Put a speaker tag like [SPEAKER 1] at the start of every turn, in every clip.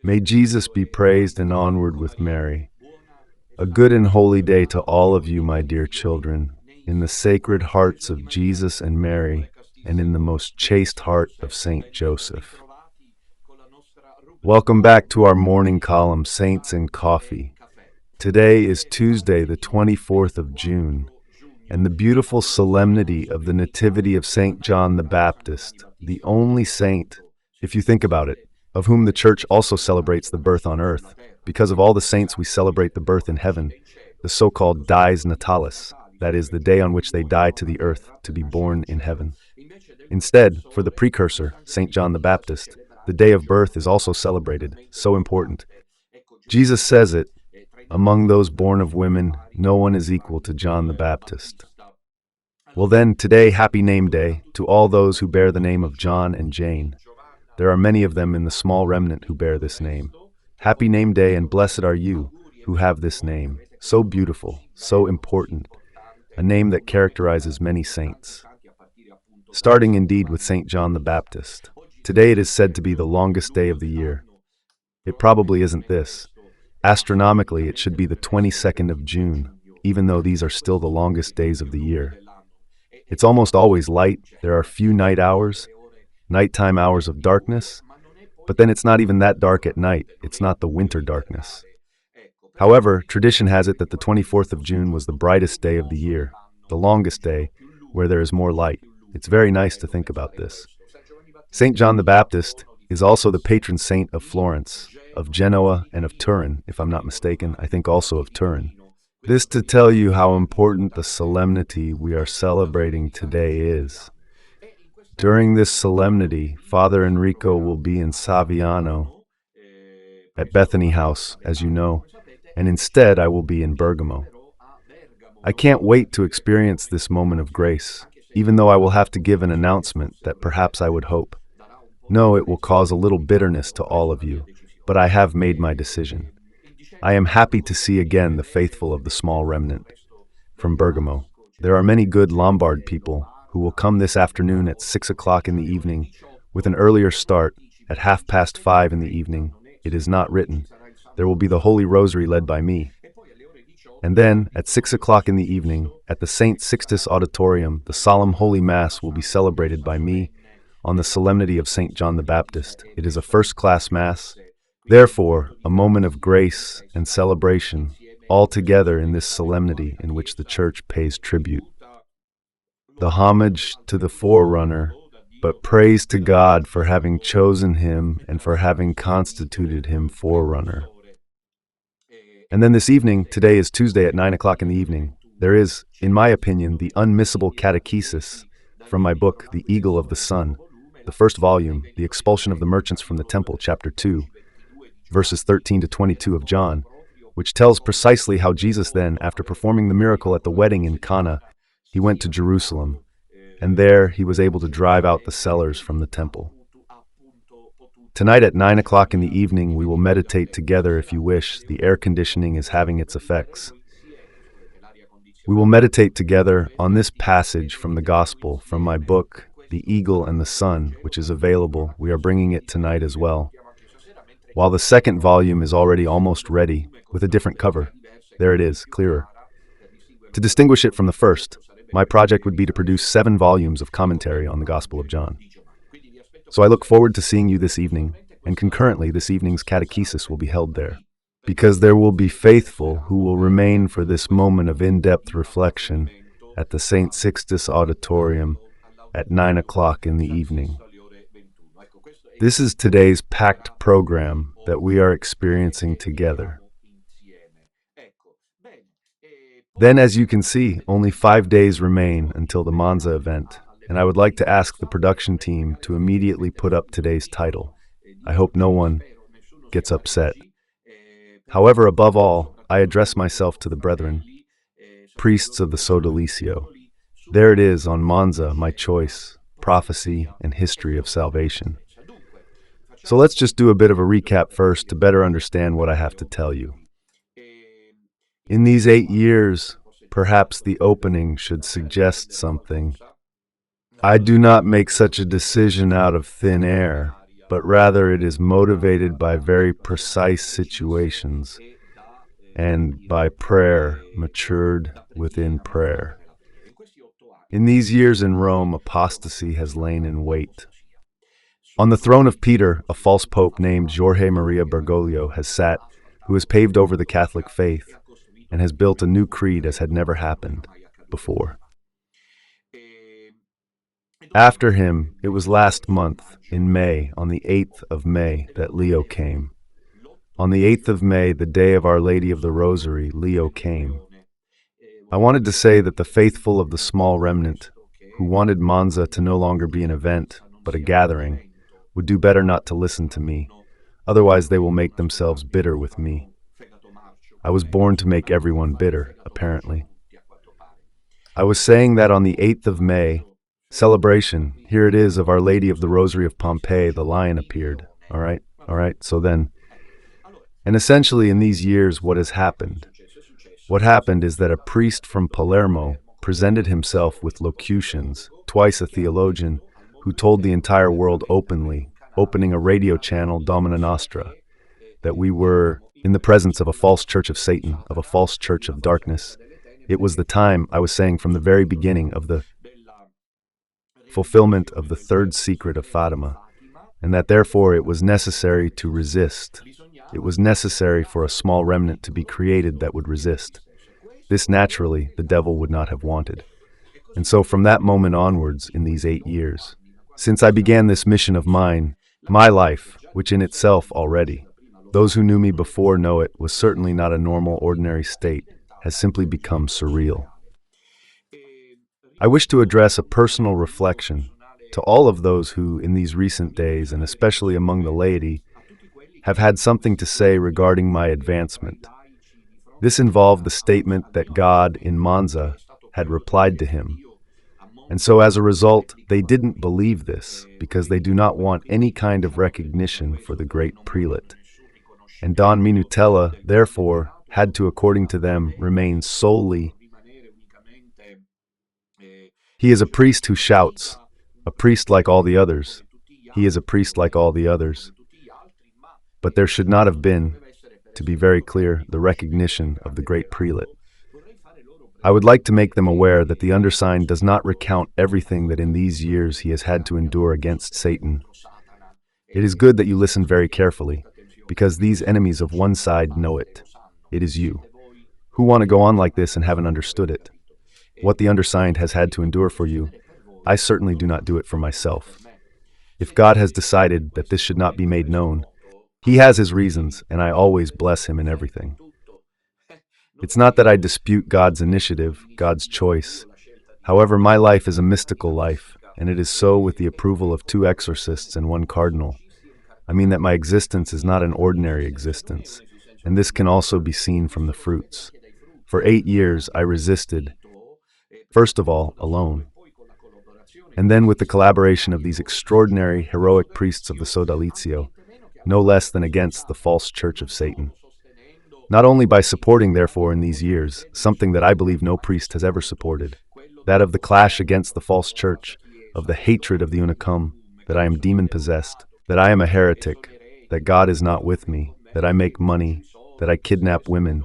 [SPEAKER 1] May Jesus be praised and onward with Mary. A good and holy day to all of you, my dear children, in the sacred hearts of Jesus and Mary, and in the most chaste heart of Saint Joseph. Welcome back to our morning column, Saints and Coffee. Today is Tuesday, the 24th of June, and the beautiful solemnity of the Nativity of Saint John the Baptist, the only saint, if you think about it, of whom the Church also celebrates the birth on earth. Because of all the saints, we celebrate the birth in heaven, the so-called dies natalis, that is, the day on which they die to the earth to be born in heaven. Instead, for the precursor, Saint John the Baptist, the day of birth is also celebrated, so important. Jesus says it, among those born of women, no one is equal to John the Baptist. Well then, today, happy name day to all those who bear the name of John and Jane. There are many of them in the small remnant who bear this name. Happy name day, and blessed are you who have this name. So beautiful, so important, a name that characterizes many saints. Starting indeed with Saint John the Baptist. Today it is said to be the longest day of the year. It probably isn't this. Astronomically, it should be the 22nd of June, even though these are still the longest days of the year. It's almost always light, there are few night hours, nighttime hours of darkness, but then it's not even that dark at night, it's not the winter darkness. However, tradition has it that the 24th of June was the brightest day of the year, the longest day, where there is more light. It's very nice to think about this. Saint John the Baptist is also the patron saint of Florence, of Genoa, and of Turin, if I'm not mistaken, I think also of Turin. This to tell you how important the solemnity we are celebrating today is. During this solemnity, Father Enrico will be in Saviano, at Bethany House, as you know, and instead I will be in Bergamo. I can't wait to experience this moment of grace, even though I will have to give an announcement that perhaps I would hope. No, it will cause a little bitterness to all of you, but I have made my decision. I am happy to see again the faithful of the small remnant. From Bergamo, there are many good Lombard people who will come this afternoon at 6 o'clock in the evening, with an earlier start at 5:30 in the evening. It is not written. There will be the Holy Rosary led by me. And then, at 6 o'clock in the evening, at the St. Sixtus Auditorium, the solemn Holy Mass will be celebrated by me on the solemnity of St. John the Baptist. It is a first-class Mass, therefore, a moment of grace and celebration, all together in this solemnity in which the Church pays tribute. The homage to the forerunner, but praise to God for having chosen him and for having constituted him forerunner. And then this evening, today is Tuesday at 9 o'clock in the evening, there is, in my opinion, the unmissable catechesis from my book, The Eagle of the Sun, the first volume, The Expulsion of the Merchants from the Temple, chapter 2, verses 13 to 22 of John, which tells precisely how Jesus then, after performing the miracle at the wedding in Cana, he went to Jerusalem, and there he was able to drive out the sellers from the temple. Tonight at 9 o'clock in the evening, we will meditate together if you wish. The air conditioning is having its effects. We will meditate together on this passage from the Gospel, from my book, The Eagle and the Sun, which is available. We are bringing it tonight as well. While the second volume is already almost ready, with a different cover. There it is, clearer. To distinguish it from the first, my project would be to produce 7 volumes of commentary on the Gospel of John. So I look forward to seeing you this evening, and concurrently this evening's catechesis will be held there, because there will be faithful who will remain for this moment of in-depth reflection at the St. Sixtus Auditorium at 9 o'clock in the evening. This is today's packed program that we are experiencing together. Then, as you can see, only 5 days remain until the Monza event, and I would like to ask the production team to immediately put up today's title. I hope no one gets upset. However, above all, I address myself to the brethren, priests of the Sodalizio. There it is on Monza, my choice, prophecy and history of salvation. So let's just do a bit of a recap first to better understand what I have to tell you. In these 8 years, perhaps the opening should suggest something. I do not make such a decision out of thin air. but rather it is motivated by very precise situations and by prayer, matured within prayer. In these years in Rome, apostasy has lain in wait. On the throne of Peter, a false pope named Jorge Maria Bergoglio has sat, who has paved over the Catholic faith and has built a new creed as had never happened before. After him, it was last month, in May, on the 8th of May, that Leo came. On the 8th of May, the day of Our Lady of the Rosary, Leo came. I wanted to say that the faithful of the small remnant, who wanted Monza to no longer be an event, but a gathering, would do better not to listen to me, otherwise they will make themselves bitter with me. I was born to make everyone bitter, apparently. I was saying that on the 8th of May, celebration, here it is, of Our Lady of the Rosary of Pompeii, the lion appeared. All right, so then. And essentially in these years, what has happened? What happened is that a priest from Palermo presented himself with locutions, twice a theologian, who told the entire world openly, opening a radio channel, Domina Nostra, that we were in the presence of a false church of Satan, of a false church of darkness. It was the time, I was saying from the very beginning, of the fulfillment of the third secret of Fatima, and that therefore it was necessary to resist. It was necessary for a small remnant to be created that would resist. This naturally the devil would not have wanted. And so from that moment onwards, in these 8 years, since I began this mission of mine, my life, which in itself already, those who knew me before know it, was certainly not a normal, ordinary state, has simply become surreal. I wish to address a personal reflection to all of those who, in these recent days, and especially among the laity, have had something to say regarding my advancement. This involved the statement that God, in Monza, had replied to him. And so as a result, they didn't believe this, because they do not want any kind of recognition for the great prelate. And Don Minutella, therefore, had to, according to them, remain solely. He is a priest who shouts, a priest like all the others. He is a priest like all the others. But there should not have been, to be very clear, the recognition of the great prelate. I would like to make them aware that the undersigned does not recount everything that in these years he has had to endure against Satan. It is good that you listen very carefully, because these enemies of one side know it. It is you, who want to go on like this and haven't understood it. What the undersigned has had to endure for you, I certainly do not do it for myself. If God has decided that this should not be made known, he has his reasons, and I always bless him in everything. It's not that I dispute God's initiative, God's choice. However, my life is a mystical life, and it is so with the approval of 2 exorcists and 1 cardinal. I mean that my existence is not an ordinary existence, and this can also be seen from the fruits. For 8 years I resisted, first of all, alone, and then with the collaboration of these extraordinary, heroic priests of the Sodalizio, no less than against the false church of Satan. Not only by supporting, therefore, in these years, something that I believe no priest has ever supported, that of the clash against the false church, of the hatred of the unicum, that I am demon-possessed, that I am a heretic, that God is not with me, that I make money, that I kidnap women,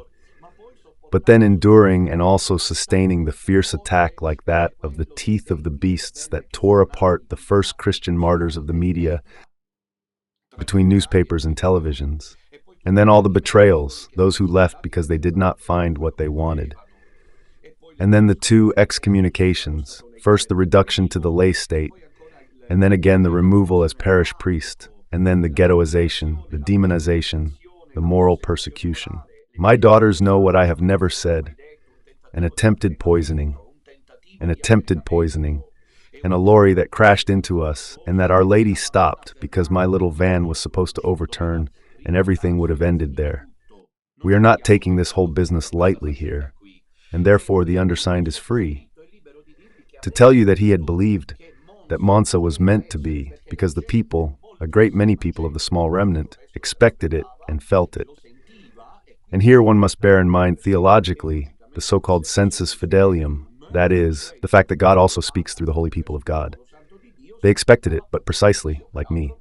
[SPEAKER 1] but then enduring and also sustaining the fierce attack like that of the teeth of the beasts that tore apart the first Christian martyrs of the media between newspapers and televisions, and then all the betrayals, those who left because they did not find what they wanted. And then the 2 excommunications, first the reduction to the lay state, and then again the removal as parish priest, and then the ghettoization, the demonization, the moral persecution. My daughters know what I have never said, an attempted poisoning, and a lorry that crashed into us, and that Our Lady stopped because my little van was supposed to overturn, and everything would have ended there. We are not taking this whole business lightly here, and therefore the undersigned is free to tell you that he had believed that Monza was meant to be, because the people, a great many people of the small remnant, expected it and felt it. And here one must bear in mind theologically the so-called sensus fidelium, that is, the fact that God also speaks through the holy people of God. They expected it, but precisely like me.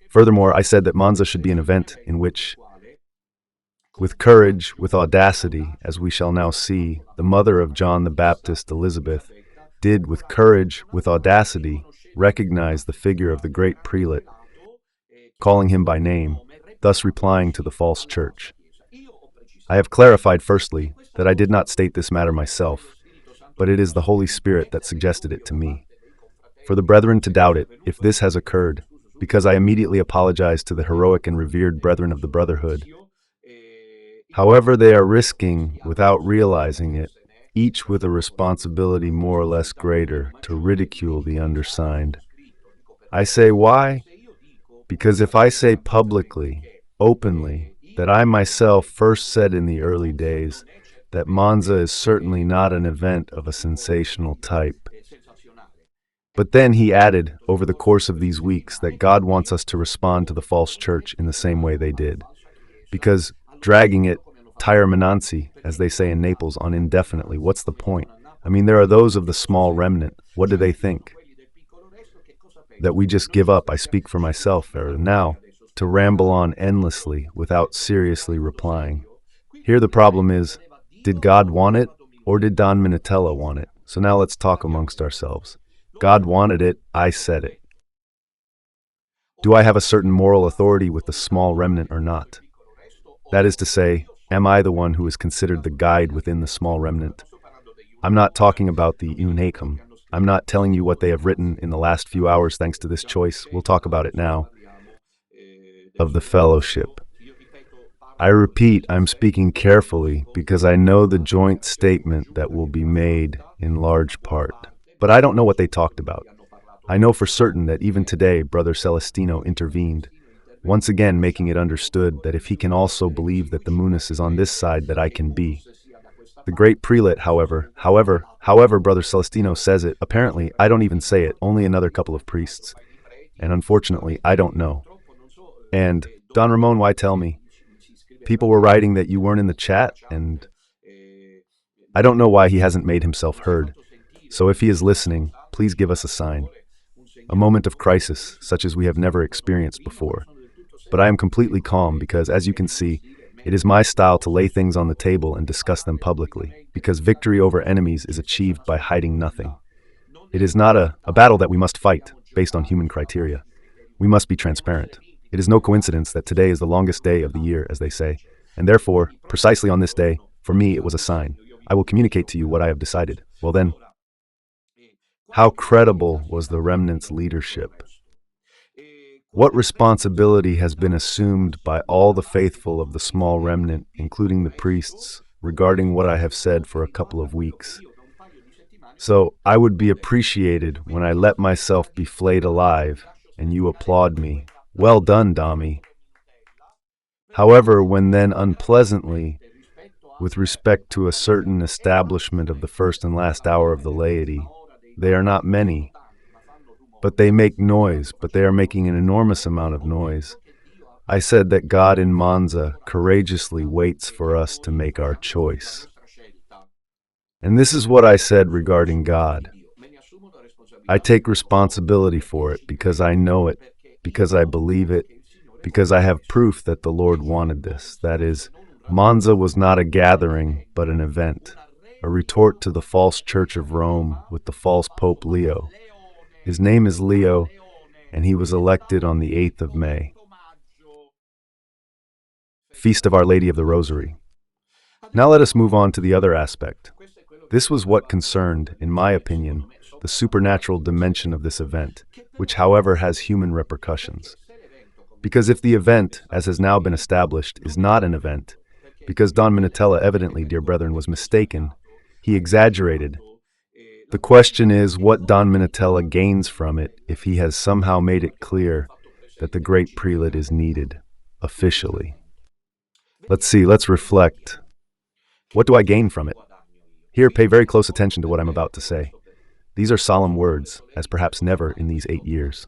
[SPEAKER 1] Furthermore, I said that Monza should be an event in which, with courage, with audacity, as we shall now see, the mother of John the Baptist, Elizabeth, did, with courage, with audacity, recognize the figure of the great prelate, calling him by name, thus replying to the false church. I have clarified, firstly, that I did not state this matter myself, but it is the Holy Spirit that suggested it to me. For the brethren to doubt it, if this has occurred, because I immediately apologize to the heroic and revered brethren of the Brotherhood. However, they are risking, without realizing it, each with a responsibility more or less greater, to ridicule the undersigned. I say why? Because if I say publicly, openly, that I myself first said in the early days that Monza is certainly not an event of a sensational type. But then he added, over the course of these weeks, that God wants us to respond to the false church in the same way they did. Because dragging it, tire menanzi, as they say in Naples, on indefinitely, what's the point? I mean, there are those of the small remnant. What do they think? That we just give up. I speak for myself, now, to ramble on endlessly without seriously replying. Here the problem is, did God want it, or did Don Minutella want it? So now let's talk amongst ourselves. God wanted it, I said it. Do I have a certain moral authority with the small remnant or not? That is to say, am I the one who is considered the guide within the small remnant? I'm not talking about the unacum. I'm not telling you what they have written in the last few hours thanks to this choice. We'll talk about it now. Of the fellowship. I repeat, I'm speaking carefully because I know the joint statement that will be made in large part. But I don't know what they talked about. I know for certain that even today Brother Celestino intervened, once again making it understood that if he can also believe that the Munus is on this side, that I can be. The great prelate, however, Brother Celestino says it, apparently I don't even say it, only another couple of priests. And unfortunately, I don't know. And, Don Ramon, why tell me? People were writing that you weren't in the chat, and I don't know why he hasn't made himself heard. So if he is listening, please give us a sign. A moment of crisis, such as we have never experienced before. But I am completely calm because, as you can see, it is my style to lay things on the table and discuss them publicly, because victory over enemies is achieved by hiding nothing. It is not a battle that we must fight based on human criteria. We must be transparent. It is no coincidence that today is the longest day of the year, as they say, and therefore, precisely on this day, for me it was a sign. I will communicate to you what I have decided. Well then, how credible was the remnant's leadership? What responsibility has been assumed by all the faithful of the small remnant, including the priests, regarding what I have said for a couple of weeks? So I would be appreciated when I let myself be flayed alive, and you applaud me. Well done, Dami. However, when then unpleasantly, with respect to a certain establishment of the first and last hour of the laity, they are not many, but they make noise, but they are making an enormous amount of noise. I said that God in Monza courageously waits for us to make our choice. And this is what I said regarding God. I take responsibility for it because I know it, because I believe it, because I have proof that the Lord wanted this. That is, Monza was not a gathering, but an event, a retort to the false Church of Rome with the false Pope Leo. His name is Leo, and he was elected on the 8th of May. Feast of Our Lady of the Rosary. Now let us move on to the other aspect. This was what concerned, in my opinion, the supernatural dimension of this event, which however has human repercussions. Because if the event, as has now been established, is not an event, because Don Minutella evidently, dear brethren, was mistaken, he exaggerated. The question is what Don Minutella gains from it if he has somehow made it clear that the great prelate is needed, officially. Let's reflect. What do I gain from it? Here, pay very close attention to what I'm about to say. These are solemn words, as perhaps never in these 8 years.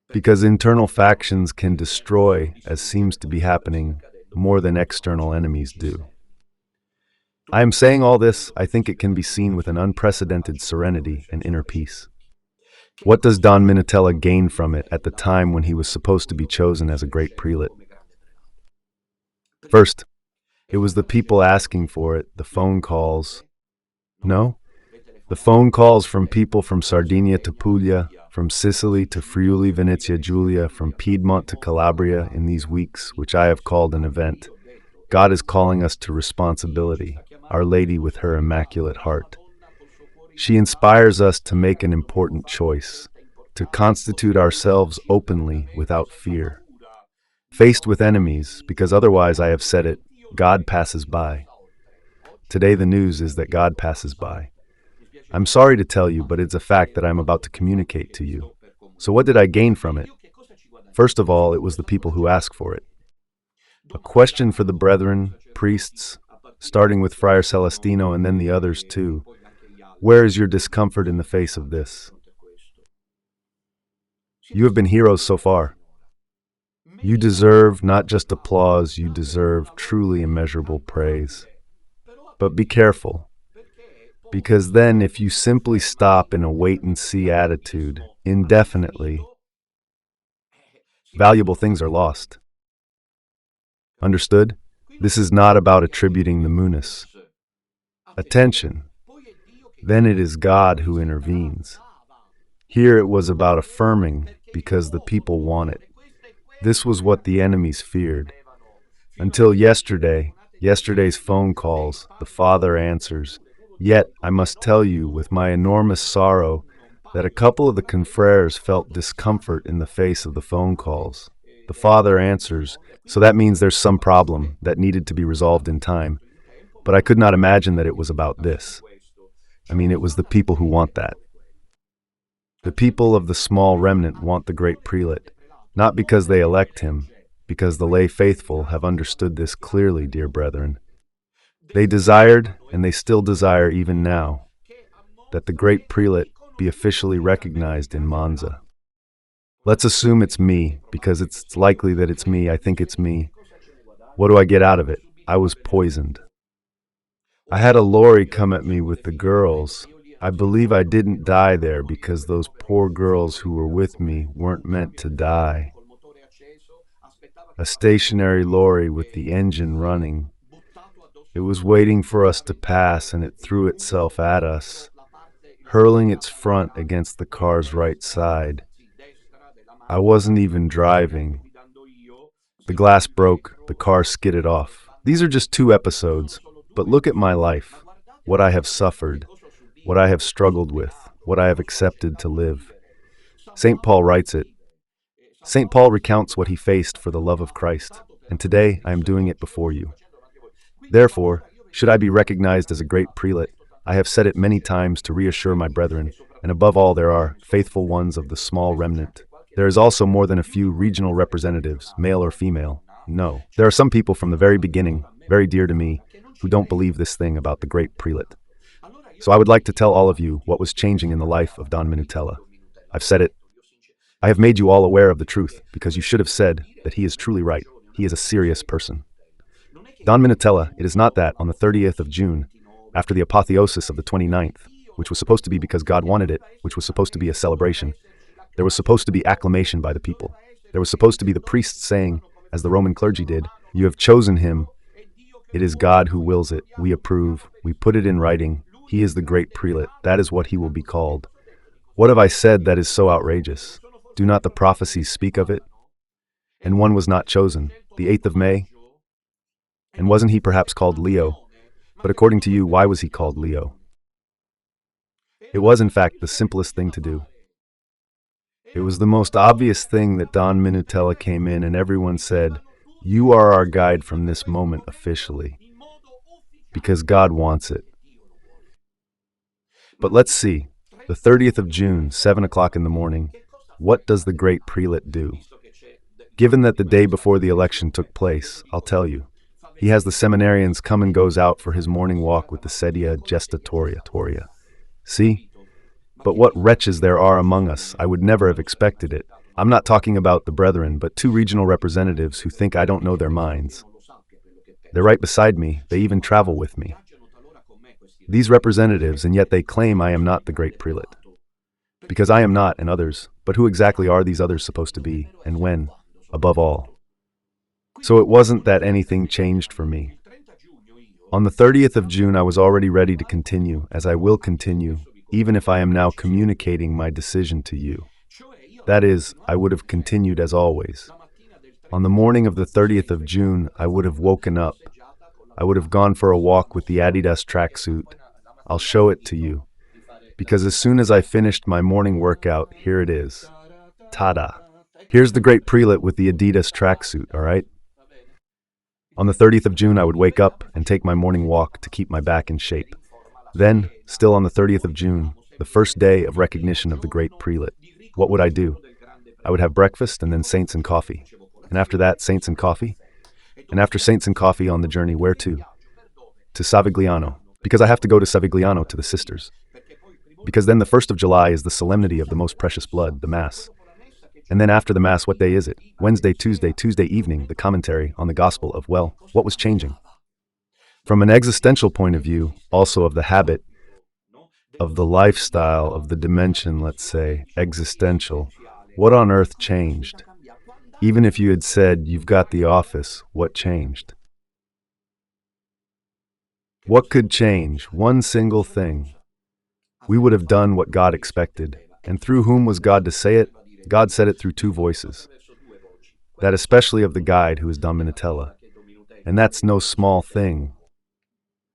[SPEAKER 1] Because internal factions can destroy, as seems to be happening, more than external enemies do. I am saying all this, I think it can be seen with an unprecedented serenity and inner peace. What does Don Minutella gain from it at the time when he was supposed to be chosen as a great prelate? First, it was the people asking for it, the phone calls. No? The phone calls from people from Sardinia to Puglia, from Sicily to Friuli Venezia Giulia, from Piedmont to Calabria in these weeks, which I have called an event. God is calling us to responsibility, Our Lady with her Immaculate Heart. She inspires us to make an important choice, to constitute ourselves openly without fear. Faced with enemies, because otherwise, I have said it, God passes by. Today the news is that God passes by. I'm sorry to tell you, but it's a fact that I'm about to communicate to you. So what did I gain from it? First of all, it was the people who asked for it. A question for the brethren, priests, starting with Friar Celestino and then the others too. Where is your discomfort in the face of this? You have been heroes so far. You deserve not just applause, you deserve truly immeasurable praise. But be careful, because then if you simply stop in a wait-and-see attitude indefinitely, valuable things are lost. Understood? This is not about attributing the munus. Attention. Then it is God who intervenes. Here it was about affirming because the people want it. This was what the enemies feared. Until yesterday's phone calls, the Father answers. Yet, I must tell you, with my enormous sorrow, that a couple of the confreres felt discomfort in the face of the phone calls. The Father answers, so that means there's some problem that needed to be resolved in time. But I could not imagine that it was about this. It was the people who want that. The people of the small remnant want the great prelate, not because they elect him, because the lay faithful have understood this clearly, dear brethren. They desired, and they still desire even now, that the great prelate be officially recognized in Monza. Let's assume it's me, because it's likely that it's me. I think it's me. What do I get out of it? I was poisoned. I had a lorry come at me with the girls. I believe I didn't die there because those poor girls who were with me weren't meant to die. A stationary lorry with the engine running. It was waiting for us to pass, and it threw itself at us, hurling its front against the car's right side. I wasn't even driving. The glass broke, the car skidded off. These are just 2 episodes, but look at my life, what I have suffered, what I have struggled with, what I have accepted to live. St. Paul writes it. St. Paul recounts what he faced for the love of Christ, and today I am doing it before you. Therefore, should I be recognized as a great prelate, I have said it many times to reassure my brethren, and above all there are faithful ones of the small remnant. There is also more than a few regional representatives, male or female. No, there are some people from the very beginning, very dear to me, who don't believe this thing about the great prelate. So I would like to tell all of you what was changing in the life of Don Minutella. I've said it. I have made you all aware of the truth, because you should have said that he is truly right. He is a serious person. Don Minutella, it is not that on the 30th of June, after the apotheosis of the 29th, which was supposed to be because God wanted it, which was supposed to be a celebration, there was supposed to be acclamation by the people. There was supposed to be the priests saying, as the Roman clergy did, "You have chosen him. It is God who wills it. We approve. We put it in writing. He is the great prelate. That is what he will be called." What have I said that is so outrageous? Do not the prophecies speak of it? And one was not chosen, the 8th of May? And wasn't he perhaps called Leo? But according to you, why was he called Leo? It was, in fact, the simplest thing to do. It was the most obvious thing that Don Minutella came in and everyone said, "You are our guide from this moment officially, because God wants it." But let's see, the 30th of June, 7 o'clock in the morning, what does the great prelate do? Given that the day before the election took place, I'll tell you. He has the seminarians come and goes out for his morning walk with the sedia gestatoria. See? But what wretches there are among us. I would never have expected it. I'm not talking about the brethren, but 2 regional representatives who think I don't know their minds. They're right beside me. They even travel with me. These representatives, and yet they claim I am not the great prelate. Because I am not and others, but who exactly are these others supposed to be, and when, above all? So it wasn't that anything changed for me. On the 30th of June, I was already ready to continue, as I will continue, even if I am now communicating my decision to you. That is, I would have continued as always. On the morning of the 30th of June, I would have woken up. I would have gone for a walk with the Adidas tracksuit. I'll show it to you. Because as soon as I finished my morning workout, here it is. Ta-da! Here's the great prelate with the Adidas tracksuit, all right? On the 30th of June, I would wake up and take my morning walk to keep my back in shape. Then, still on the 30th of June, the first day of recognition of the great prelate, what would I do? I would have breakfast and then saints and coffee. And after that, saints and coffee? And after saints and coffee on the journey, where to? To Savigliano, because I have to go to Savigliano to the sisters. Because then the 1st of July is the solemnity of the most precious blood, the Mass. And then after the Mass, what day is it? Wednesday, Tuesday evening, the commentary on the Gospel of, well, what was changing? From an existential point of view, also of the habit, of the lifestyle, of the dimension, let's say, existential, what on earth changed? Even if you had said, you've got the office, what changed? What could change? One single thing. We would have done what God expected. And through whom was God to say it? God said it through two voices. That especially of the guide who is Don Minutella. And that's no small thing.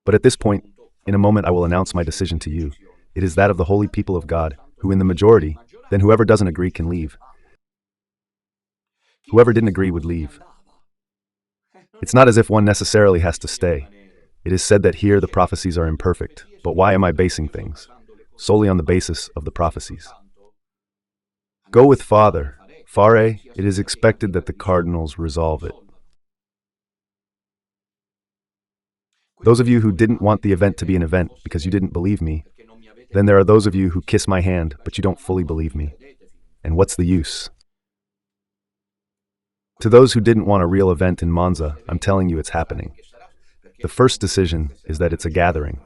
[SPEAKER 1] But at this point, in a moment I will announce my decision to you. It is that of the holy people of God, who in the majority, then whoever doesn't agree can leave. Whoever didn't agree would leave. It's not as if one necessarily has to stay. It is said that here the prophecies are imperfect. But why am I basing things? Solely on the basis of the prophecies. Go with Father. Fare, it is expected that the cardinals resolve it. Those of you who didn't want the event to be an event because you didn't believe me, then there are those of you who kiss my hand, but you don't fully believe me. And what's the use? To those who didn't want a real event in Monza, I'm telling you it's happening. The first decision is that it's a gathering.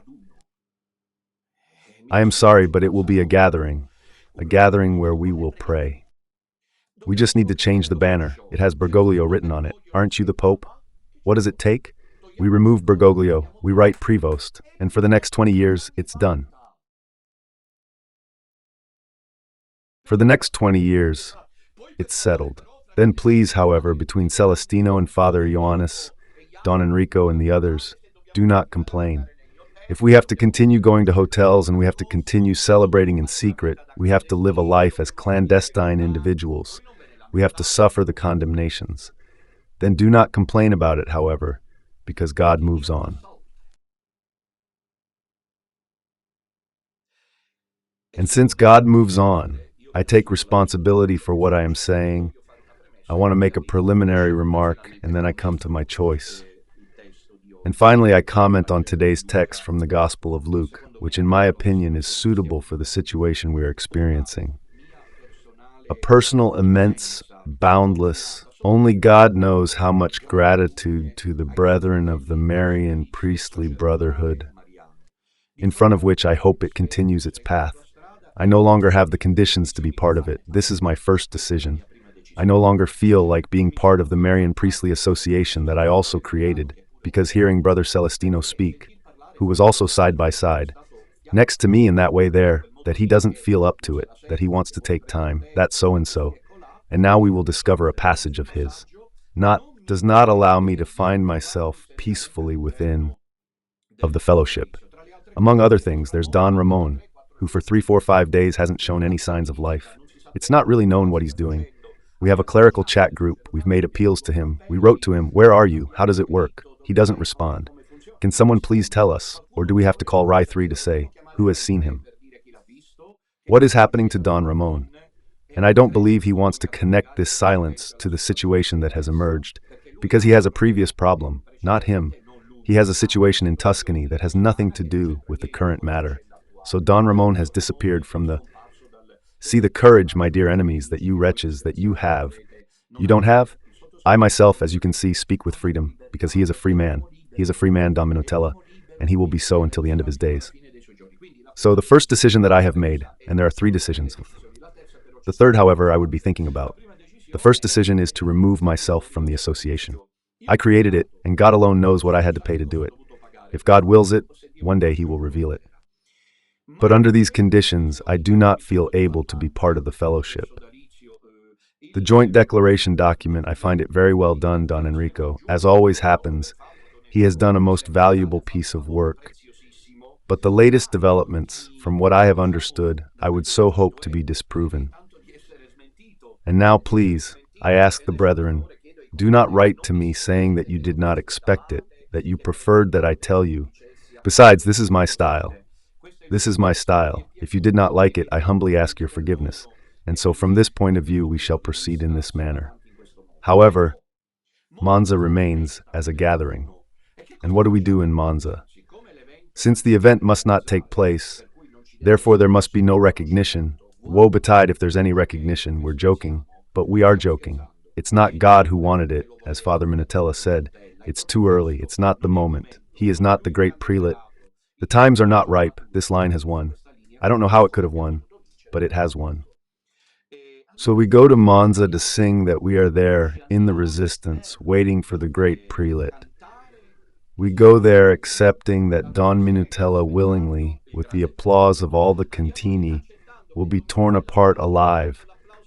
[SPEAKER 1] I am sorry, but it will be a gathering where we will pray. We just need to change the banner. It has Bergoglio written on it. Aren't you the Pope? What does it take? We remove Bergoglio, we write Prevost, and for the next 20 years, it's done. For the next 20 years, it's settled. Then please, however, between Celestino and Father Ioannis, Don Enrico and the others, do not complain. If we have to continue going to hotels and we have to continue celebrating in secret, we have to live a life as clandestine individuals. We have to suffer the condemnations. Then do not complain about it, however, because God moves on. And since God moves on, I take responsibility for what I am saying. I want to make a preliminary remark, and then I come to my choice. And finally, I comment on today's text from the Gospel of Luke, which in my opinion is suitable for the situation we are experiencing. A personal, immense, boundless, only God knows how much gratitude to the brethren of the Marian priestly brotherhood, in front of which I hope it continues its path. I no longer have the conditions to be part of it. This is my first decision. I no longer feel like being part of the Marian Priestly Association that I also created, because hearing Brother Celestino speak, who was also side by side, next to me in that way there, that he doesn't feel up to it, that he wants to take time, that's so-and-so. And now we will discover a passage of his. Does not allow me to find myself peacefully within of the fellowship. Among other things, there's Don Ramon, who for 3, 4, 5 days hasn't shown any signs of life. It's not really known what he's doing. We have a clerical chat group. We've made appeals to him. We wrote to him, where are you? How does it work? He doesn't respond. Can someone please tell us? Or do we have to call Rai 3 to say, who has seen him? What is happening to Don Ramon? And I don't believe he wants to connect this silence to the situation that has emerged, because he has a previous problem, not him. He has a situation in Tuscany that has nothing to do with the current matter. So Don Ramon has disappeared from the... See the courage, my dear enemies, that you wretches, that you have. You don't have? I myself, as you can see, speak with freedom, because he is a free man. He is a free man, Don Minutella, and he will be so until the end of his days. So the first decision that I have made, and there are three decisions. The third, however, I would be thinking about. The first decision is to remove myself from the association. I created it, and God alone knows what I had to pay to do it. If God wills it, one day He will reveal it. But under these conditions, I do not feel able to be part of the fellowship. The joint declaration document, I find it very well done, Don Enrico. As always happens, he has done a most valuable piece of work. But the latest developments, from what I have understood, I would so hope to be disproven. And now, please, I ask the brethren, do not write to me saying that you did not expect it, that you preferred that I tell you. Besides, this is my style. This is my style. If you did not like it, I humbly ask your forgiveness. And so from this point of view, we shall proceed in this manner. However, Monza remains as a gathering. And what do we do in Monza? Since the event must not take place, therefore there must be no recognition. Woe betide if there's any recognition. We're joking, but we are joking. It's not God who wanted it, as Father Minutella said. It's too early. It's not the moment. He is not the great prelate. The times are not ripe. This line has won. I don't know how it could have won, but it has won. So we go to Monza to sing that we are there in the resistance, waiting for the great prelate. We go there accepting that Don Minutella willingly, with the applause of all the Contini, will be torn apart alive,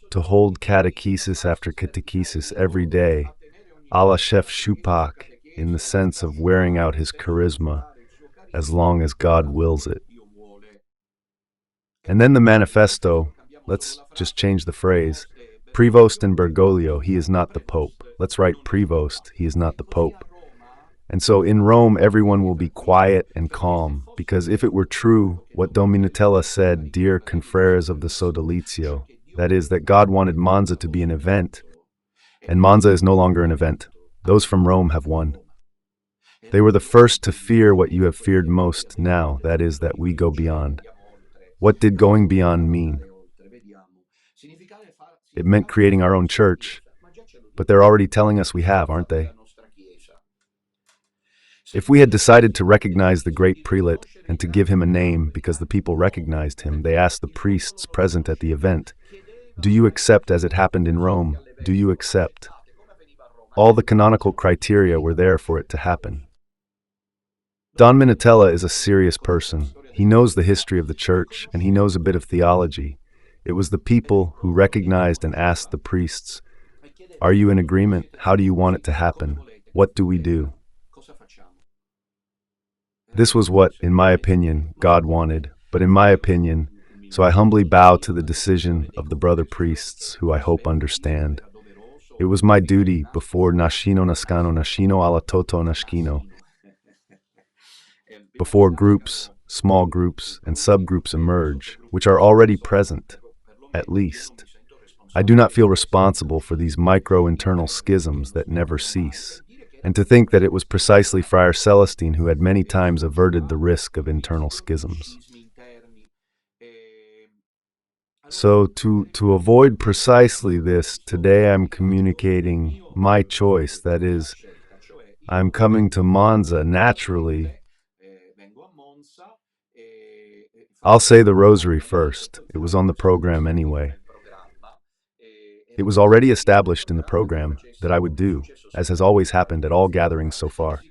[SPEAKER 1] to hold catechesis after catechesis every day, a la Chef Chupac, in the sense of wearing out his charisma, as long as God wills it. And then the manifesto, let's just change the phrase, Prevost and Bergoglio, he is not the Pope. Let's write Prevost, he is not the Pope. And so in Rome, everyone will be quiet and calm, because if it were true, what Don Minutella said, dear confreres of the Sodalizio, that is, that God wanted Monza to be an event, and Monza is no longer an event. Those from Rome have won. They were the first to fear what you have feared most now, that is, that we go beyond. What did going beyond mean? It meant creating our own church, but they're already telling us we have, aren't they? If we had decided to recognize the great prelate and to give him a name because the people recognized him, they asked the priests present at the event, do you accept as it happened in Rome? Do you accept? All the canonical criteria were there for it to happen. Don Minutella is a serious person. He knows the history of the church, and he knows a bit of theology. It was the people who recognized and asked the priests, are you in agreement? How do you want it to happen? What do we do? This was what, in my opinion, God wanted, but in my opinion, so I humbly bow to the decision of the brother priests who I hope understand. It was my duty before Nascino Nascano, Nascino alla Toto Nascino, before groups, small groups, and subgroups emerge, which are already present, at least. I do not feel responsible for these micro-internal schisms that never cease, and to think that it was precisely Friar Celestine who had many times averted the risk of internal schisms. So to avoid precisely this, today I'm communicating my choice, that is, I'm coming to Monza naturally. I'll say the rosary first. It was on the program anyway. It was already established in the program that I would do, as has always happened at all gatherings so far.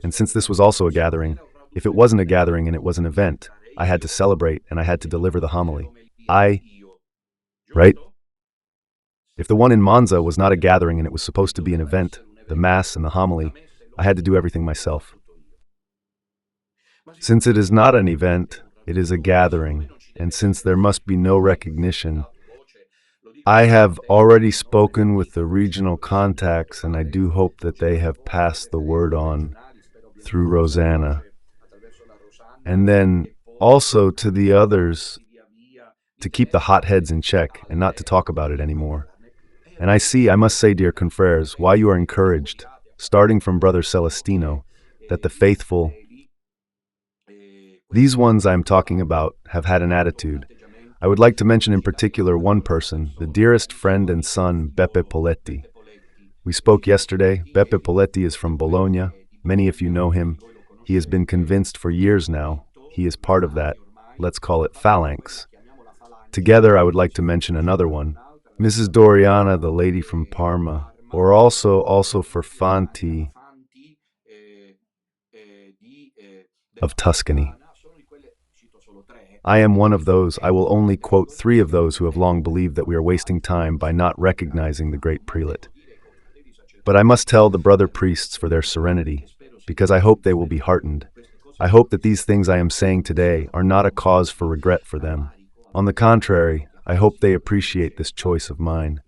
[SPEAKER 1] And since this was also a gathering, if it wasn't a gathering and it was an event, I had to celebrate and I had to deliver the homily. Right? If the one in Monza was not a gathering and it was supposed to be an event, the Mass and the homily, I had to do everything myself. Since it is not an event, it is a gathering, and since there must be no recognition, I have already spoken with the regional contacts, and I do hope that they have passed the word on through Rosanna. And then also to the others to keep the hotheads in check and not to talk about it anymore. And I must say, dear confreres, why you are encouraged, starting from Brother Celestino, that the faithful, these ones I'm talking about, have had an attitude. I would like to mention in particular one person, the dearest friend and son, Beppe Poletti. We spoke yesterday. Beppe Poletti is from Bologna. Many of you know him. He has been convinced for years now. He is part of that. let's call it phalanx. Together, I would like to mention another one, Mrs. Doriana, the lady from Parma, or also for Fanti of Tuscany. I am one of those. I will only quote three of those who have long believed that we are wasting time by not recognizing the great prelate. But I must tell the brother priests for their serenity, because I hope they will be heartened. I hope that these things I am saying today are not a cause for regret for them. On the contrary, I hope they appreciate this choice of mine.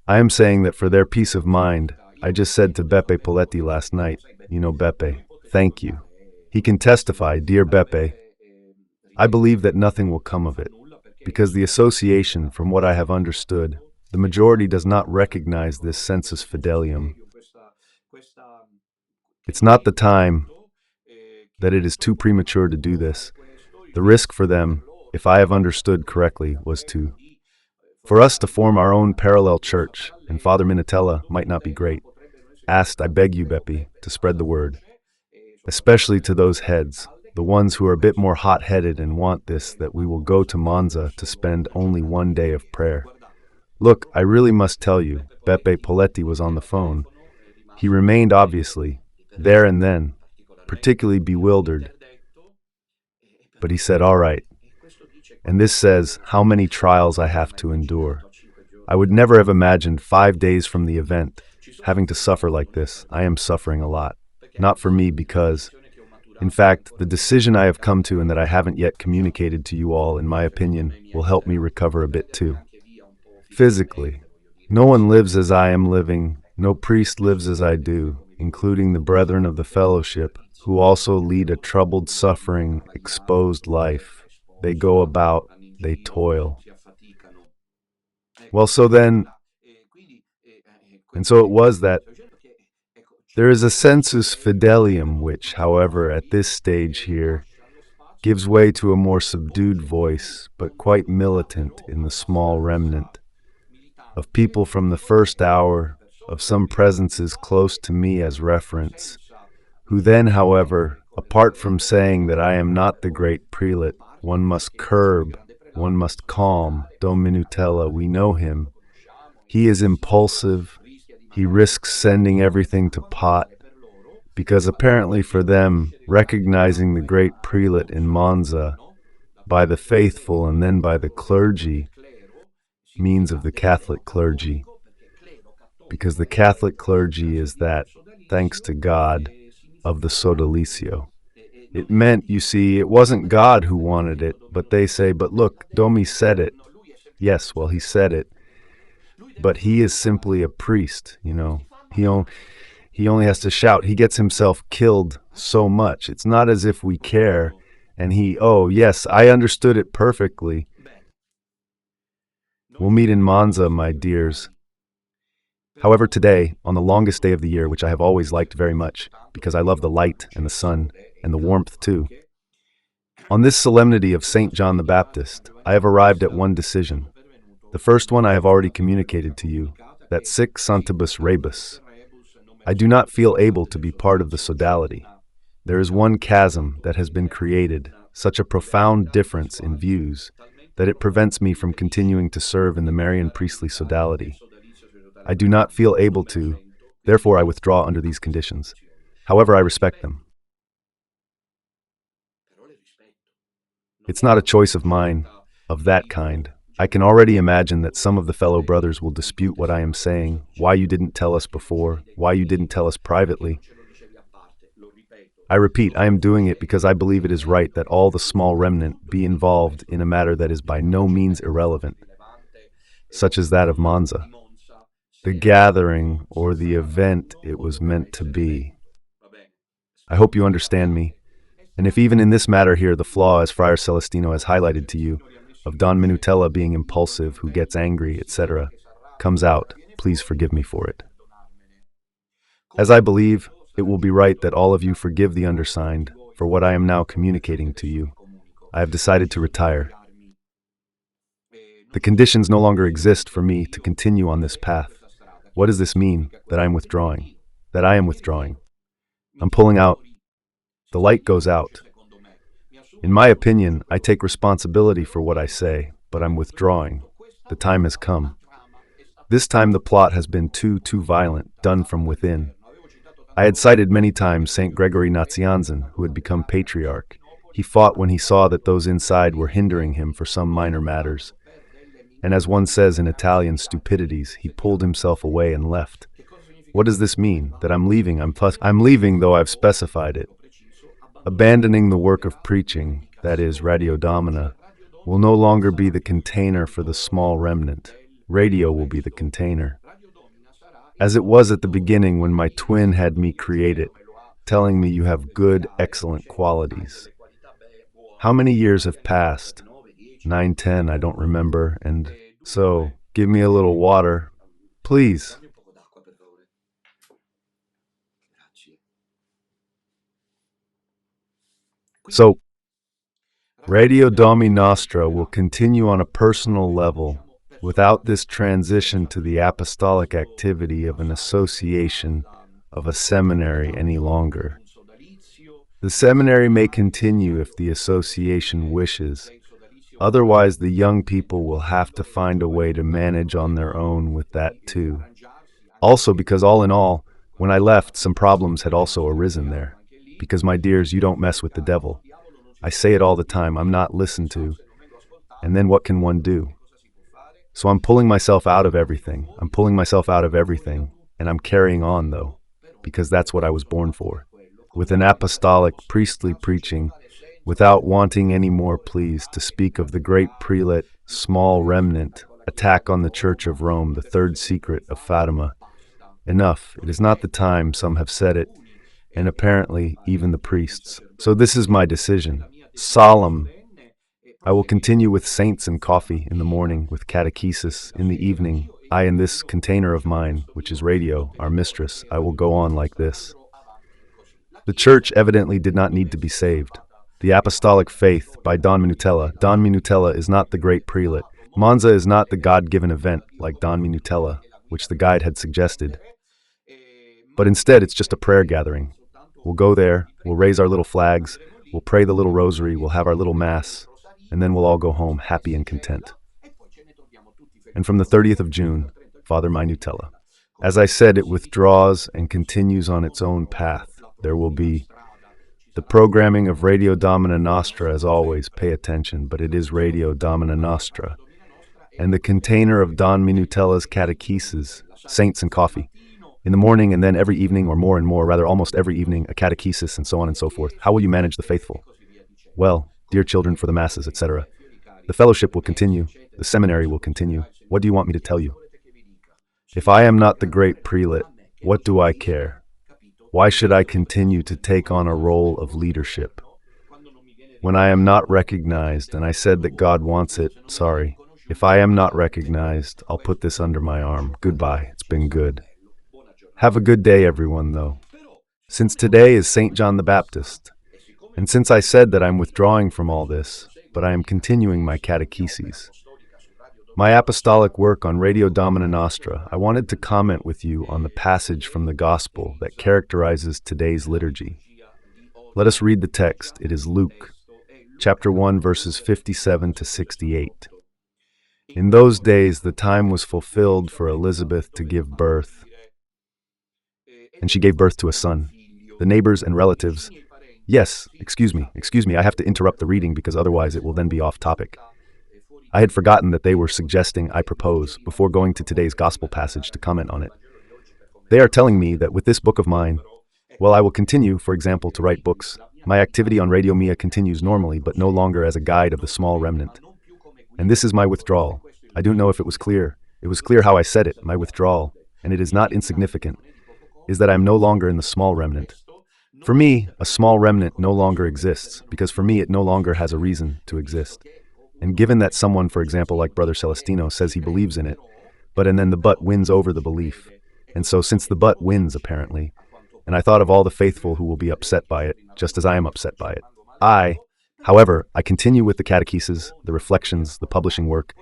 [SPEAKER 1] I am saying that for their peace of mind, I just said to Beppe Poletti last night, you know Beppe, thank you. He can testify, dear Beppe, I believe that nothing will come of it, because the association, from what I have understood, the majority does not recognize this sensus fidelium. It's not the time that it is too premature to do this. The risk for them, if I have understood correctly, was for us to form our own parallel church, and Father Minutella might not be great. Asked, I beg you, Beppe, to spread the word, especially to those heads, the ones who are a bit more hot-headed and want this, that we will go to Monza to spend only one day of prayer. Look, I really must tell you, Beppe Poletti was on the phone. He remained, obviously, there and then, particularly bewildered. But he said, all right. And this says how many trials I have to endure. I would never have imagined 5 days from the event having to suffer like this. I am suffering a lot. Not for me because, in fact, the decision I have come to and that I haven't yet communicated to you all, in my opinion, will help me recover a bit too. Physically, no one lives as I am living, no priest lives as I do, including the brethren of the fellowship, who also lead a troubled, suffering, exposed life. They go about, they toil. Well, so it was that there is a sensus fidelium which, however, at this stage here, gives way to a more subdued voice, but quite militant in the small remnant of people from the first hour, of some presences close to me as reference, who then, however, apart from saying that I am not the great prelate, one must curb, one must calm. Dom Minutella, we know him. He is impulsive. He risks sending everything to pot, because apparently for them, recognizing the great prelate in Monza by the faithful and then by the clergy means of the Catholic clergy, because the Catholic clergy is that, thanks to God, of the sodalizio. It meant, you see, it wasn't God who wanted it, but they say, but look, Domi said it. Yes, well, he said it. But he is simply a priest, you know. He only has to shout. He gets himself killed so much. It's not as if we care. And oh, yes, I understood it perfectly. We'll meet in Monza, my dears. However, today, on the longest day of the year, which I have always liked very much, because I love the light and the sun, and the warmth too, on this solemnity of St. John the Baptist, I have arrived at one decision. The first one I have already communicated to you, that sic santibus rebus. I do not feel able to be part of the sodality. There is one chasm that has been created, such a profound difference in views, that it prevents me from continuing to serve in the Marian priestly sodality. I do not feel able to, therefore I withdraw under these conditions. However, I respect them. It's not a choice of mine, of that kind. I can already imagine that some of the fellow brothers will dispute what I am saying, why you didn't tell us before, why you didn't tell us privately. I repeat, I am doing it because I believe it is right that all the small remnant be involved in a matter that is by no means irrelevant, such as that of Monza, the gathering or the event it was meant to be. I hope you understand me. And if even in this matter here the flaw, as Friar Celestino has highlighted to you, of Don Minutella being impulsive, who gets angry, etc., comes out, please forgive me for it. As I believe, it will be right that all of you forgive the undersigned for what I am now communicating to you. I have decided to retire. The conditions no longer exist for me to continue on this path. What does this mean? That I am withdrawing. I'm pulling out. The light goes out. In my opinion, I take responsibility for what I say, but I'm withdrawing. The time has come. This time the plot has been too violent, done from within. I had cited many times St. Gregory Nazianzen, who had become patriarch. He fought when he saw that those inside were hindering him for some minor matters. And as one says in Italian, stupidities, he pulled himself away and left. What does this mean? That I'm leaving? I'm leaving, though I've specified it. Abandoning the work of preaching, that is, Radio Domina, will no longer be the container for the small remnant. Radio will be the container. As it was at the beginning when my twin had me create it, telling me you have good, excellent qualities. How many years have passed? 9, 10, I don't remember, and so, give me a little water, please. So, Radio Domini Nostra will continue on a personal level without this transition to the apostolic activity of an association, of a seminary any longer. The seminary may continue if the association wishes. Otherwise, the young people will have to find a way to manage on their own with that too. Also, because all in all, when I left, some problems had also arisen there. Because, my dears, you don't mess with the devil. I say it all the time, I'm not listened to. And then what can one do? So I'm pulling myself out of everything. And I'm carrying on, though, because that's what I was born for. With an apostolic, priestly preaching, without wanting any more, please, to speak of the great prelate, small remnant, attack on the Church of Rome, the third secret of Fatima. Enough. It is not the time, some have said it, and apparently even the priests. So this is my decision. Solemn. I will continue with saints and coffee in the morning, with catechesis in the evening. I in this container of mine, which is radio, our mistress, I will go on like this. The Church evidently did not need to be saved. The Apostolic Faith by Don Minutella. Don Minutella is not the great prelate. Monza is not the God-given event like Don Minutella, which the guide had suggested. But instead, it's just a prayer gathering. We'll go there, we'll raise our little flags, we'll pray the little rosary, we'll have our little mass, and then we'll all go home happy and content. And from the 30th of June, Father Minutella. As I said, it withdraws and continues on its own path. There will be the programming of Radio Domina Nostra, as always, pay attention, but it is Radio Domina Nostra. And the container of Don Minutella's catechesis, saints and coffee. In the morning and then every evening, or more and more, rather almost every evening, a catechesis and so on and so forth. How will you manage the faithful? Well, dear children for the masses, etc. The fellowship will continue. The seminary will continue. What do you want me to tell you? If I am not the great prelate, what do I care? Why should I continue to take on a role of leadership? When I am not recognized, and I said that God wants it, sorry. If I am not recognized, I'll put this under my arm. Goodbye, it's been good. Have a good day, everyone, though. Since today is St. John the Baptist, and since I said that I'm withdrawing from all this, but I am continuing my catecheses, my apostolic work on Radio Domina Nostra, I wanted to comment with you on the passage from the Gospel that characterizes today's liturgy. Let us read the text. It is Luke, chapter 1, verses 57 to 68. In those days, the time was fulfilled for Elizabeth to give birth, and she gave birth to a son. The neighbors and relatives... Yes, excuse me, I have to interrupt the reading because otherwise it will then be off topic. I had forgotten that they were suggesting I propose, before going to today's gospel passage, to comment on it. They are telling me that with this book of mine, well, I will continue, for example, to write books. My activity on Radio Mia continues normally, but no longer as a guide of the small remnant. And this is my withdrawal. I don't know if it was clear. It was clear how I said it, my withdrawal, and it is not insignificant, is that I am no longer in the small remnant. For me, a small remnant no longer exists, because for me it no longer has a reason to exist. And given that someone, for example, like Brother Celestino, says he believes in it, and then the but wins over the belief. And so since the but wins, apparently, and I thought of all the faithful who will be upset by it, just as I am upset by it. However, I continue with the catechesis, the reflections, the publishing work.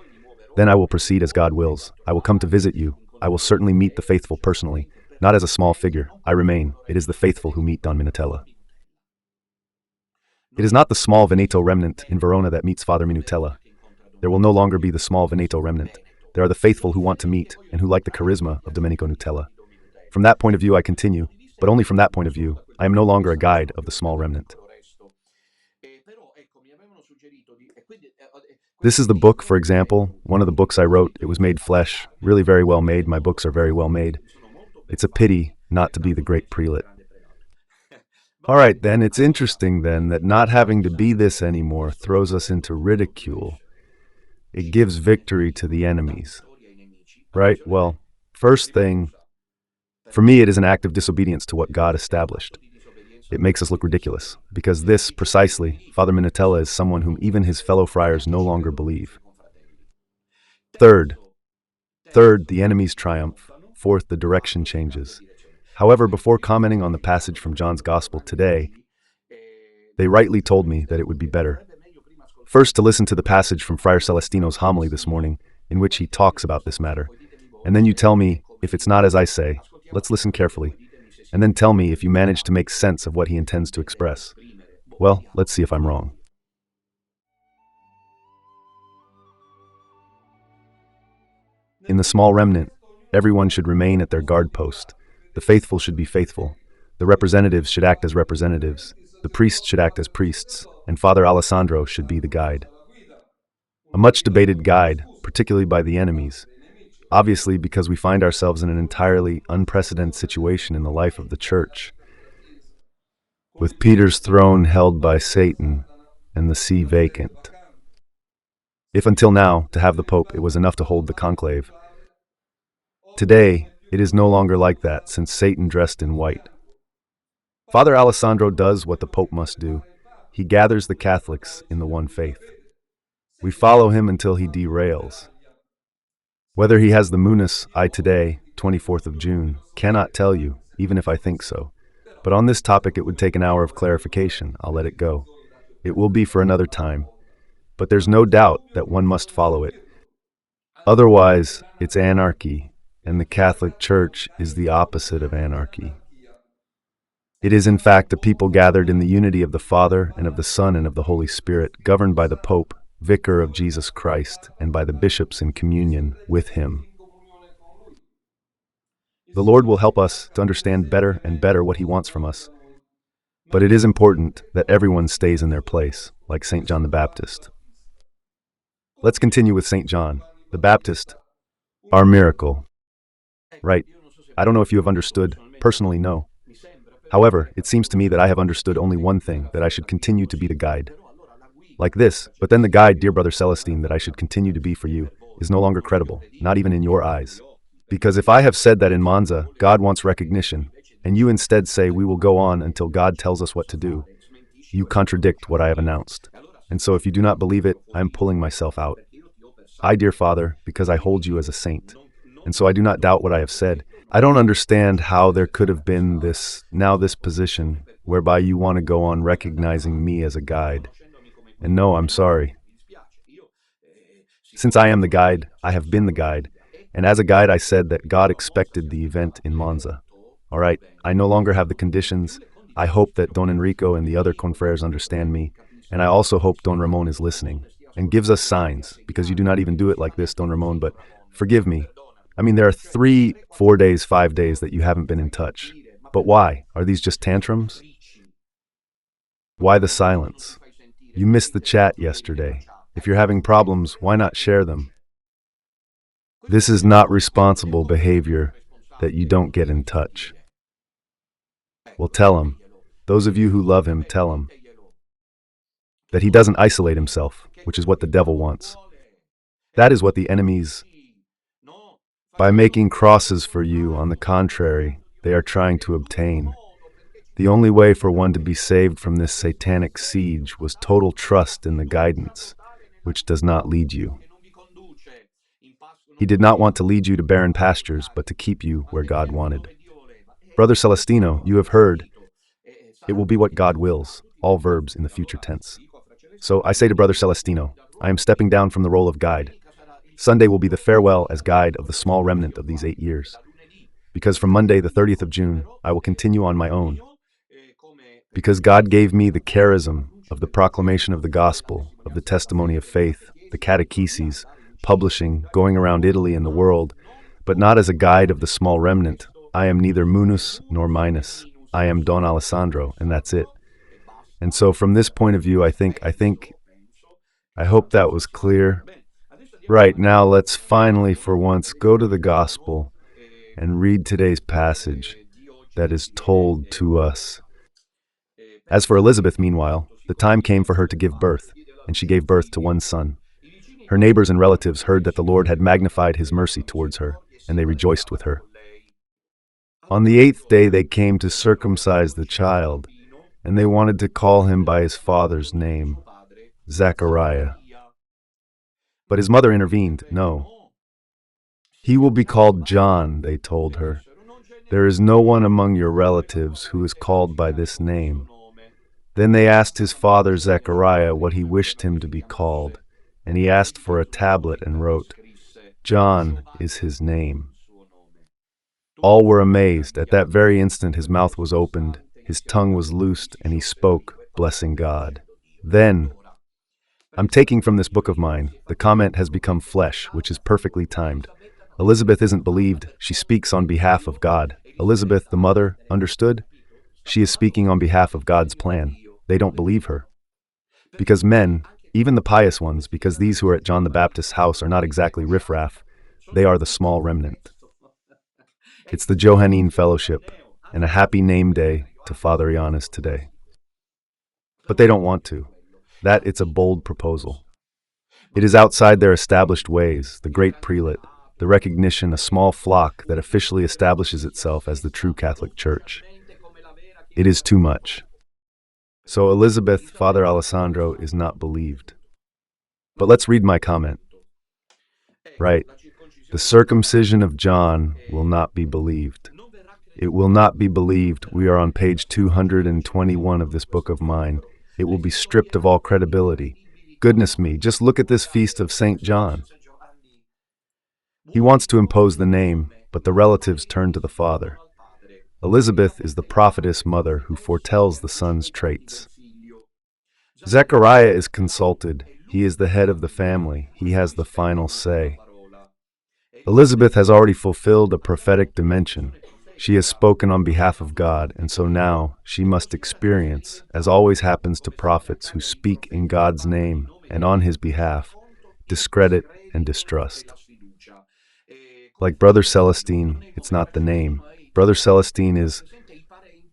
[SPEAKER 1] Then I will proceed as God wills. I will come to visit you. I will certainly meet the faithful personally, not as a small figure. I remain. It is the faithful who meet Don Minutella. It is not the small Veneto remnant in Verona that meets Father Minutella. There will no longer be the small Veneto remnant. There are the faithful who want to meet and who like the charisma of Domenico Nutella. From that point of view, I continue, but only from that point of view. I am no longer a guide of the small remnant. This is the book, for example, one of the books I wrote. It was made flesh, really very well made. My books are very well made. It's a pity not to be the great prelate. All right, then, it's interesting, then, that not having to be this anymore throws us into ridicule. It gives victory to the enemies. Right? Well, first thing, for me, it is an act of disobedience to what God established. It makes us look ridiculous, because this, precisely, Father Minutella is someone whom even his fellow friars no longer believe. Third, the enemies triumph. Fourth, the direction changes. However, before commenting on the passage from John's Gospel today, they rightly told me that it would be better first to listen to the passage from Friar Celestino's homily this morning, in which he talks about this matter. And then you tell me, if it's not as I say, let's listen carefully, and then tell me if you manage to make sense of what he intends to express. Well, let's see if I'm wrong. In the small remnant, everyone should remain at their guard post. The faithful should be faithful. The representatives should act as representatives. The priests should act as priests. And Father Alessandro should be the guide. A much debated guide, particularly by the enemies. Obviously, because we find ourselves in an entirely unprecedented situation in the life of the Church, with Peter's throne held by Satan and the see vacant. If until now, to have the Pope, it was enough to hold the conclave, today, it is no longer like that, since Satan dressed in white. Father Alessandro does what the Pope must do. He gathers the Catholics in the one faith. We follow him until he derails. Whether he has the munus, I today, 24th of June, cannot tell you, even if I think so. But on this topic it would take an hour of clarification. I'll let it go. It will be for another time. But there's no doubt that one must follow it. Otherwise, it's anarchy. And the Catholic Church is the opposite of anarchy. It is in fact a people gathered in the unity of the Father and of the Son and of the Holy Spirit, governed by the Pope, Vicar of Jesus Christ, and by the bishops in communion with him. The Lord will help us to understand better and better what he wants from us. But it is important that everyone stays in their place, like St. John the Baptist. Let's continue with St. John the Baptist, our miracle. Right. I don't know if you have understood. Personally, no. However, it seems to me that I have understood only one thing, that I should continue to be the guide. Like this, but then the guide, dear Brother Celestine, that I should continue to be for you, is no longer credible, not even in your eyes. Because if I have said that in Monza, God wants recognition, and you instead say we will go on until God tells us what to do, you contradict what I have announced. And so if you do not believe it, I am pulling myself out. I, dear Father, because I hold you as a saint. And so I do not doubt what I have said. I don't understand how there could have been this position whereby you want to go on recognizing me as a guide. And no, I'm sorry. Since I am the guide, I have been the guide. And as a guide, I said that God expected the event in Monza. All right, I no longer have the conditions. I hope that Don Enrico and the other confreres understand me. And I also hope Don Ramon is listening and gives us signs, because you do not even do it like this, Don Ramon, but forgive me. I mean, there are 3, 4 days, 5 days that you haven't been in touch. But why? Are these just tantrums? Why the silence? You missed the chat yesterday. If you're having problems, why not share them? This is not responsible behavior that you don't get in touch. Well, tell him. Those of you who love him, tell him that he doesn't isolate himself, which is what the devil wants. That is what the enemies, by making crosses for you, on the contrary, they are trying to obtain. The only way for one to be saved from this satanic siege was total trust in the guidance, which does not lead you. He did not want to lead you to barren pastures, but to keep you where God wanted. Brother Celestino, you have heard, it will be what God wills, all verbs in the future tense. So I say to Brother Celestino, I am stepping down from the role of guide. Sunday will be the farewell as guide of the small remnant of these 8 years. Because from Monday, the 30th of June, I will continue on my own. Because God gave me the charism of the proclamation of the gospel, of the testimony of faith, the catecheses, publishing, going around Italy and the world, but not as a guide of the small remnant. I am neither munus nor minus. I am Don Alessandro, and that's it. And so from this point of view, I hope that was clear. Right, now let's finally for once go to the gospel and read today's passage that is told to us. As for Elizabeth, meanwhile, the time came for her to give birth, and she gave birth to one son. Her neighbors and relatives heard that the Lord had magnified his mercy towards her, and they rejoiced with her. On the 8th day they came to circumcise the child, and they wanted to call him by his father's name, Zechariah. But his mother intervened. No. He will be called John, they told her. There is no one among your relatives who is called by this name. Then they asked his father Zechariah what he wished him to be called, and he asked for a tablet and wrote, John is his name. All were amazed. At that very instant his mouth was opened, his tongue was loosed, and he spoke, blessing God. Then, I'm taking from this book of mine, the comment has become flesh, which is perfectly timed. Elizabeth isn't believed, she speaks on behalf of God. Elizabeth, the mother, understood? She is speaking on behalf of God's plan. They don't believe her. Because men, even the pious ones, because these who are at John the Baptist's house are not exactly riffraff, they are the small remnant. It's the Johannine Fellowship, and a happy name day to Father Ioannis today. But they don't want to. That it's a bold proposal. It is outside their established ways, the great prelate, the recognition, a small flock that officially establishes itself as the true Catholic Church. It is too much. So Elizabeth, Father Alessandro, is not believed. But let's read my comment. Right. The circumcision of John will not be believed. It will not be believed. We are on page 221 of this book of mine. It will be stripped of all credibility. Goodness me, just look at this feast of St. John. He wants to impose the name, but the relatives turn to the father. Elizabeth is the prophetess mother who foretells the son's traits. Zechariah is consulted. He is the head of the family. He has the final say. Elizabeth has already fulfilled a prophetic dimension. She has spoken on behalf of God, and so now she must experience, as always happens to prophets who speak in God's name and on his behalf, discredit and distrust. Like Brother Celestine, it's not the name. Brother Celestine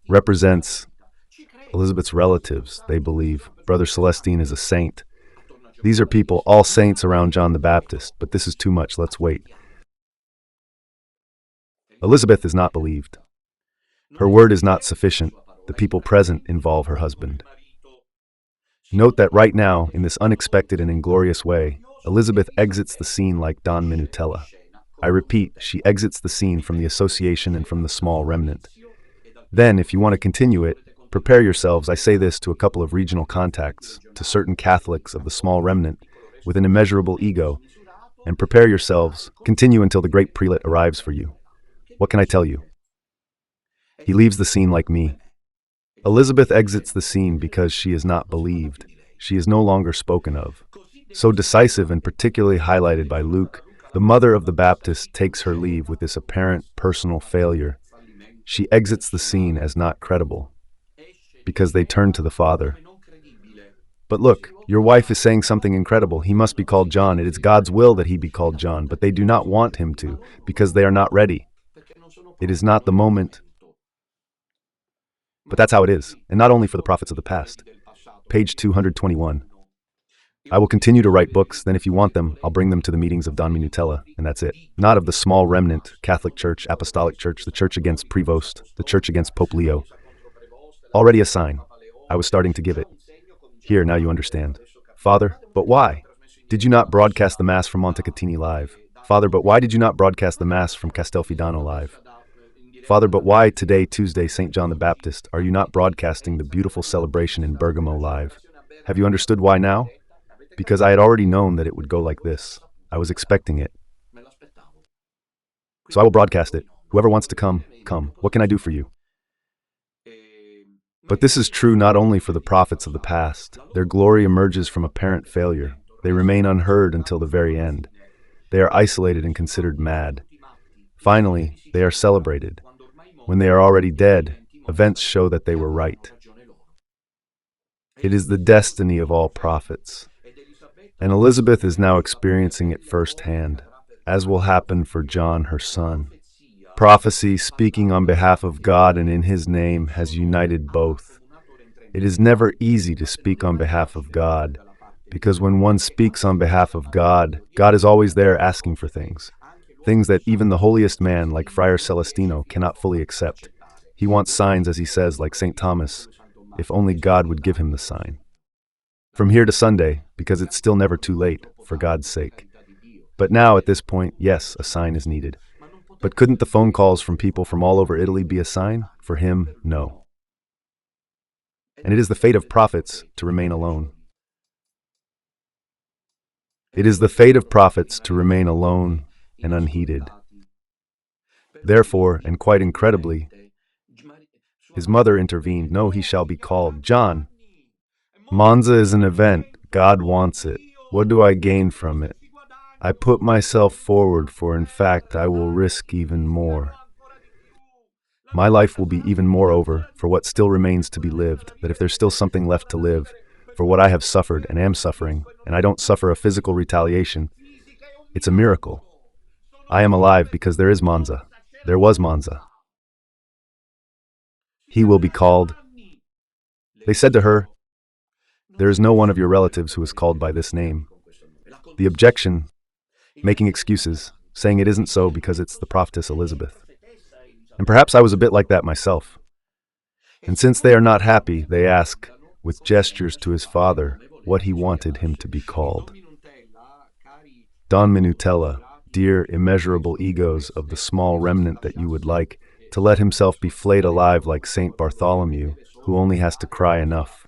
[SPEAKER 1] represents Elizabeth's relatives, they believe. Brother Celestine is a saint. These are people, all saints around John the Baptist, but this is too much. Let's wait. Elizabeth is not believed. Her word is not sufficient. The people present involve her husband. Note that right now, in this unexpected and inglorious way, Elizabeth exits the scene like Don Minutella. I repeat, she exits the scene from the association and from the small remnant. Then, if you want to continue it, prepare yourselves, I say this to a couple of regional contacts, to certain Catholics of the small remnant, with an immeasurable ego, and prepare yourselves, continue until the great prelate arrives for you. What can I tell you? He leaves the scene like me. Elizabeth exits the scene because she is not believed. She is no longer spoken of. So decisive and particularly highlighted by Luke, the mother of the Baptist takes her leave with this apparent personal failure. She exits the scene as not credible, because they turn to the Father. But look, your wife is saying something incredible. He must be called John. It is God's will that he be called John, but they do not want him to, because they are not ready. It is not the moment. But that's how it is, and not only for the prophets of the past. Page 221. I will continue to write books, then if you want them, I'll bring them to the meetings of Don Minutella, and that's it. Not of the small remnant, Catholic Church, Apostolic Church, the Church against Prevost, the Church against Pope Leo. Already a sign. I was starting to give it. Here, now you understand. Father, but why? Did you not broadcast the Mass from Montecatini live? Father, but why did you not broadcast the Mass from Castelfidardo live? Father, but why today, Tuesday, St. John the Baptist, are you not broadcasting the beautiful celebration in Bergamo live? Have you understood why now? Because I had already known that it would go like this. I was expecting it. So I will broadcast it. Whoever wants to come, come. What can I do for you? But this is true not only for the prophets of the past. Their glory emerges from apparent failure. They remain unheard until the very end. They are isolated and considered mad. Finally, they are celebrated. When they are already dead, events show that they were right. It is the destiny of all prophets. And Elizabeth is now experiencing it firsthand, as will happen for John, her son. Prophecy, speaking on behalf of God and in His name, has united both. It is never easy to speak on behalf of God, because when one speaks on behalf of God, God is always there asking for things that even the holiest man, like Friar Celestino, cannot fully accept. He wants signs, as he says, like St. Thomas, if only God would give him the sign. From here to Sunday, because it's still never too late, for God's sake. But now, at this point, yes, a sign is needed. But couldn't the phone calls from people from all over Italy be a sign? For him, no. And it is the fate of prophets to remain alone. It is the fate of prophets to remain alone and unheeded. Therefore, and quite incredibly, his mother intervened. No, he shall be called John. Monza is an event. God wants it. What do I gain from it? I put myself forward, for in fact I will risk even more. My life will be even more over for what still remains to be lived, that if there's still something left to live, for what I have suffered and am suffering, and I don't suffer a physical retaliation, it's a miracle. I am alive because there is Monza. There was Monza. He will be called. They said to her, there is no one of your relatives who is called by this name. The objection, making excuses, saying it isn't so because it's the prophetess Elizabeth. And perhaps I was a bit like that myself. And since they are not happy, they ask, with gestures to his father, what he wanted him to be called. Don Minutella, dear immeasurable egos of the small remnant that you would like, to let himself be flayed alive like Saint Bartholomew, who only has to cry enough.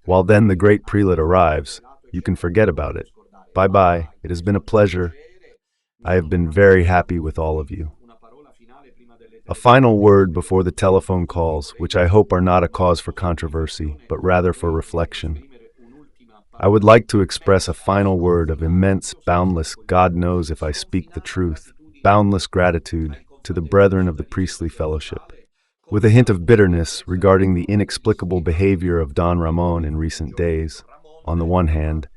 [SPEAKER 1] While then the great prelate arrives, you can forget about it. Bye-bye, it has been a pleasure. I have been very happy with all of you. A final word before the telephone calls, which I hope are not a cause for controversy, but rather for reflection. I would like to express a final word of immense, boundless, God knows if I speak the truth, boundless gratitude to the brethren of the priestly fellowship, with a hint of bitterness regarding the inexplicable behavior of Don Ramon in recent days, on the one hand,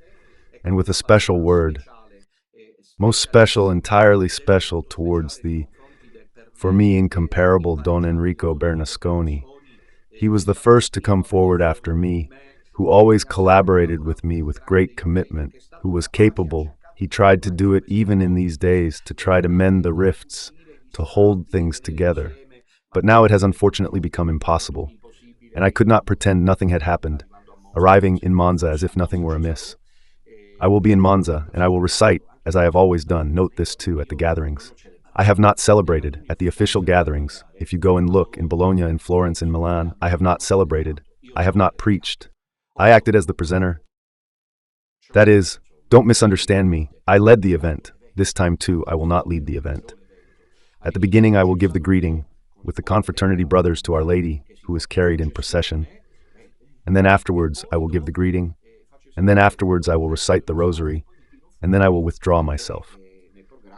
[SPEAKER 1] and with a special word, most special, entirely special towards the, for me, incomparable Don Enrico Bernasconi. He was the first to come forward after me, who always collaborated with me with great commitment, who was capable. He tried to do it even in these days, to try to mend the rifts, to hold things together. But now it has unfortunately become impossible, and I could not pretend nothing had happened, arriving in Monza as if nothing were amiss. I will be in Monza, and I will recite, as I have always done, note this too, at the gatherings. I have not celebrated at the official gatherings. If you go and look in Bologna, in Florence, in Milan, I have not celebrated. I have not preached. I acted as the presenter. That is, don't misunderstand me. I led the event. This time too, I will not lead the event. At the beginning, I will give the greeting with the confraternity brothers to Our Lady, who is carried in procession. And then afterwards, I will give the greeting. And then afterwards, I will recite the rosary. And then I will withdraw myself.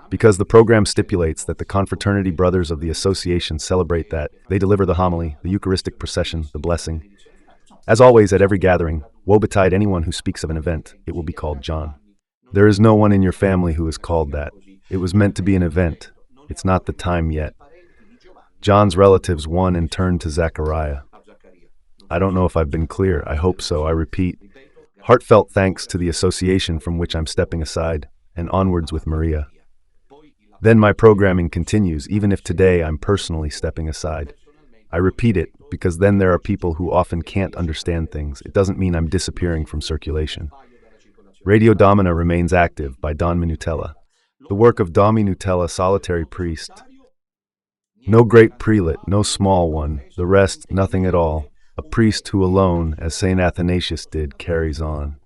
[SPEAKER 1] Because the program stipulates that the confraternity brothers of the association celebrate that, they deliver the homily, the Eucharistic procession, the blessing. As always at every gathering, woe betide anyone who speaks of an event, it will be called John. There is no one in your family who is called that. It was meant to be an event. It's not the time yet. John's relatives won and turned to Zachariah. I don't know if I've been clear. I hope so. I repeat, heartfelt thanks to the association from which I'm stepping aside, and onwards with Maria. Then my programming continues, even if today I'm personally stepping aside. I repeat it, because then there are people who often can't understand things. It doesn't mean I'm disappearing from circulation. Radio Domina remains active by Don Minutella. The work of Don Minutella, solitary priest. No great prelate, no small one, the rest nothing at all. A priest who alone, as St. Athanasius did, carries on.